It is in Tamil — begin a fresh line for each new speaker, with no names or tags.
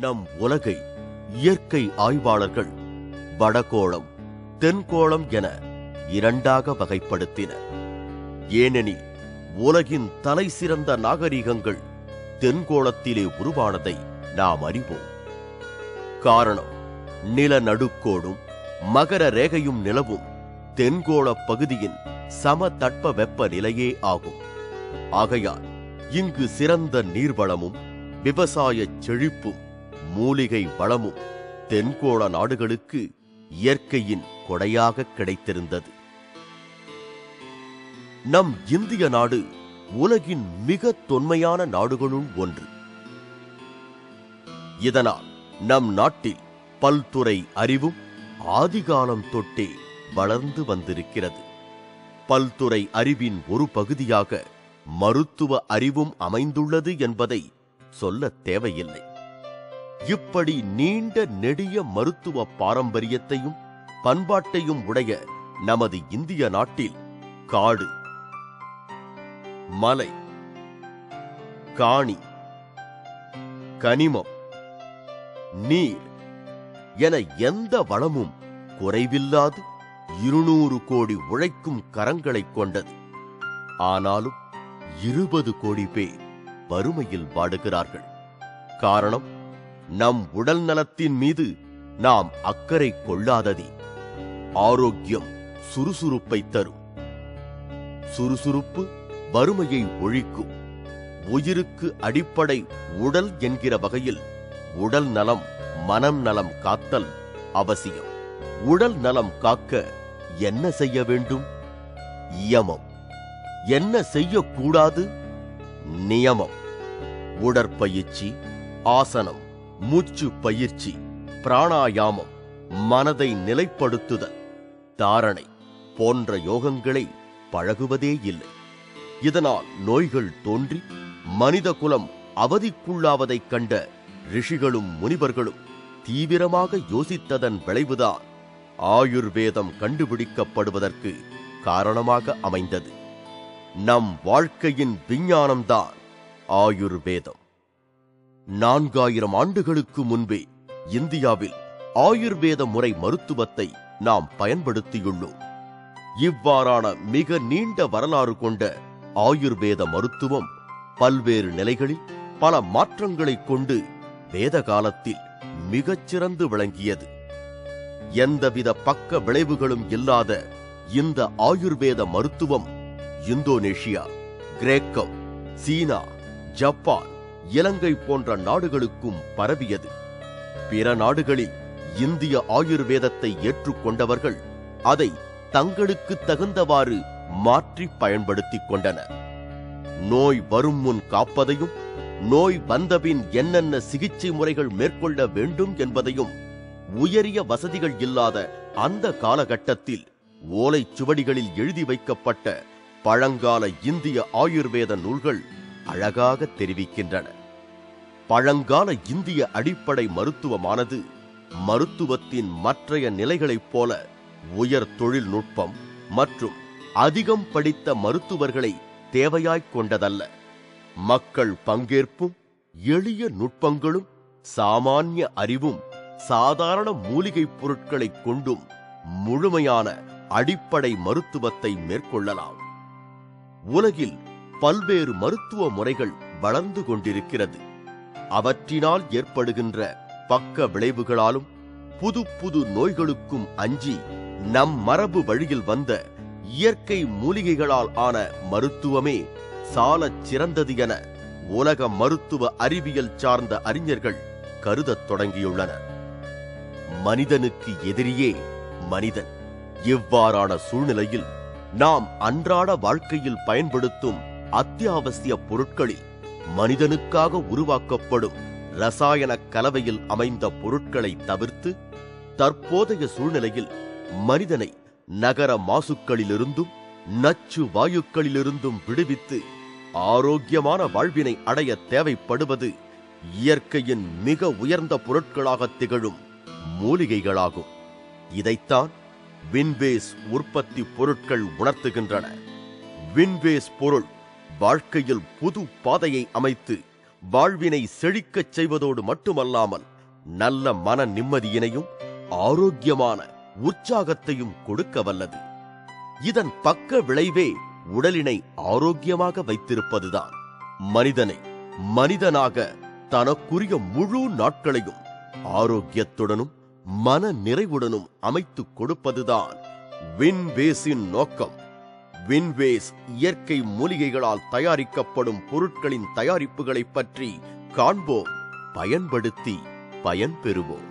நம் உலகை இயற்கை ஆய்வாளர்கள் வடகோளம் தென்கோளம் என இரண்டாக வகைப்படுத்தினர். ஏனெனில் உலகின் தலை சிறந்த நாகரிகங்கள் தென்கோளத்திலே உருவானதை நாம் அறிவோம். காரணம், நிலநடுக்கோடும் மகர ரேகையும் நிலவும் தென்கோள பகுதியின் சமதட்ப வெப்ப நிலையே ஆகும். ஆகையால் இங்கு சிறந்த நீர்வளமும் விவசாய செழிப்பும் மூலிகை வளமும் தென்கோள நாடுகளுக்கு இயற்கையின் கொடையாக கிடைத்திருந்தது. நம் இந்திய நாடு உலகின் மிக தொன்மையான நாடுகளுள் ஒன்று. இதனால் நம் நாட்டில் பல்துறை அறிவும் ஆதிகாலம் தொட்டே வளர்ந்து வந்திருக்கிறது. பல்துறை அறிவின் ஒரு பகுதியாக மருத்துவ அறிவும் அமைந்துள்ளது என்பதை சொல்ல தேவையில்லை. இப்படி நீண்ட நெடிய மருத்துவ பாரம்பரியத்தையும் பண்பாட்டையும் உடைய நமது இந்திய நாட்டில் காடு, மலை, காணி, கனிமம், நீர் என எந்த வளமும் குறைவில்லாது 200 கோடி உழைக்கும் கரங்களைக் கொண்டது. ஆனாலும் 20 கோடி பேர் வறுமையில் வாடுகிறார்கள். காரணம், நம் உடல் நலத்தின் மீது நாம் அக்கறை கொள்ளாததே. ஆரோக்கியம் சுறுசுறுப்பை தரும். சுறுசுறுப்பு வறுமையை ஒழிக்கும். உயிருக்கு அடிப்படை உடல் என்கிற வகையில் உடல் நலம் மனம் நலம் காத்தல் அவசியம். உடல் நலம் காக்க என்ன செய்ய வேண்டும்? இயமம். என்ன செய்யக்கூடாது? நியமம். உடற்பயிற்சி, ஆசனம், மூச்சு பயிற்சி, பிராணாயாமம், மனதை நிலைப்படுத்துதல், தாரணை போன்ற யோகங்களை பழகுவதே இல்லை. இதனால் நோய்கள் தோன்றி மனித குலம் அவதிக்குள்ளாவதைக் கண்ட ரிஷிகளும் முனிவர்களும் தீவிரமாக யோசித்ததன் விளைவுதான் ஆயுர்வேதம் கண்டுபிடிக்கப்படுவதற்கு காரணமாக அமைந்தது. நம் வாழ்க்கையின் விஞ்ஞானம்தான் ஆயுர்வேதம். 4000 ஆண்டுகளுக்கு முன்பே இந்தியாவில் ஆயுர்வேத முறை மருத்துவத்தை நாம் பயன்படுத்தியுள்ளோம். இவ்வாறான மிக நீண்ட வரலாறு கொண்ட ஆயுர்வேத மருத்துவம் பல்வேறு நிலைகளில் பல மாற்றங்களைக் கொண்டு வேத காலத்தில் மிகச்சிறந்து விளங்கியது. எந்தவித பக்க விளைவுகளும் இல்லாத இந்த ஆயுர்வேத மருத்துவம் இந்தோனேஷியா, கிரேக்கம், சீனா, ஜப்பான், இலங்கை போன்ற நாடுகளுக்கும் பரவியது. பிற நாடுகளில் இந்திய ஆயுர்வேதத்தை ஏற்றுக்கொண்டவர்கள் அதை தங்களுக்கு தகுந்தவாறு மாற்றி பயன்படுத்திக் கொண்டனர். நோய் வரும் முன் காப்பதையும் நோய் வந்தபின் என்னென்ன சிகிச்சை முறைகள் மேற்கொள்ள வேண்டும் என்பதையும் உயரிய வசதிகள் இல்லாத அந்த காலகட்டத்தில் ஓலைச் சுவடிகளில் எழுதி வைக்கப்பட்ட பழங்கால இந்திய ஆயுர்வேத நூல்கள் அழகாக தெரிவிக்கின்றன. பழங்கால இந்திய அடிப்படை மருத்துவமானது மருத்துவத்தின் மற்றைய நிலைகளைப் போல உயர் தொழில்நுட்பம் மற்றும் அதிகம் படித்த மருத்துவர்களை தேவையாய்க் கொண்டதல்ல. மக்கள் பங்கேற்பும் எளிய நுட்பங்களும் சாமானிய அறிவும் சாதாரண மூலிகைப் பொருட்களைக் கொண்டும் முழுமையான அடிப்படை மருத்துவத்தை மேற்கொள்ளலாம். உலகில் பல்வேறு மருத்துவ முறைகள் வளர்ந்து கொண்டிருக்கிறது. அவற்றினால் ஏற்படுகின்ற பக்க விளைவுகளாலும் புது புது நோய்களுக்கும் அஞ்சி நம் மரபு வழியில் வந்த இயற்கை மூலிகைகளால் ஆன மருத்துவமே சாலச் சிறந்தது என உலக மருத்துவ அறிவியல் சார்ந்த அறிஞர்கள் கருதத் தொடங்கியுள்ளனர். மனிதனுக்கு எதிரியே மனிதன். இவ்வாறான சூழ்நிலையில் நாம் அன்றாட வாழ்க்கையில் பயன்படுத்தும் அத்தியாவசிய பொருட்களில் மனிதனுக்காக உருவாக்கப்படும் ரசாயன கலவையில் அமைந்த பொருட்களை தவிர்த்து தற்போதைய சூழ்நிலையில் மனிதனை நகர மாசுக்களிலிருந்தும் நச்சு வாயுக்களிலிருந்தும் விடுவித்து ஆரோக்கியமான வாழ்வினை அடைய தேவைப்படுவது இயற்கையின் மிக உயர்ந்த பொருட்களாக திகழும் மூலிகைகளாகும். இதைத்தான் வின்வேஸ் உற்பத்தி பொருட்கள் உணர்த்துகின்றன. வின்வேஸ் பொருள் வாழ்க்கையில் புது பாதையை அமைத்து வாழ்வினை செழிக்கச் செய்வதோடு மட்டுமல்லாமல் நல்ல மன நிம்மதியினையும் ஆரோக்கியமான உற்சாகத்தையும் கொடுக்க வல்லது. இதன் பக்க விளைவே உடலினை ஆரோக்கியமாக வைத்திருப்பதுதான். மனிதனை மனிதனாக தனக்குரிய முழு நாட்களையும் ஆரோக்கியத்துடனும் மன நிறைவுடனும் அமைத்துக் கொடுப்பதுதான் வின்வேஸின் நோக்கம். வின்வேஸ் இயற்கை மூலிகைகளால் தயாரிக்கப்படும் பொருட்களின் தயாரிப்புகளைப் பற்றி காண்போம், பயன்படுத்தி பயன்பெறுவோம்.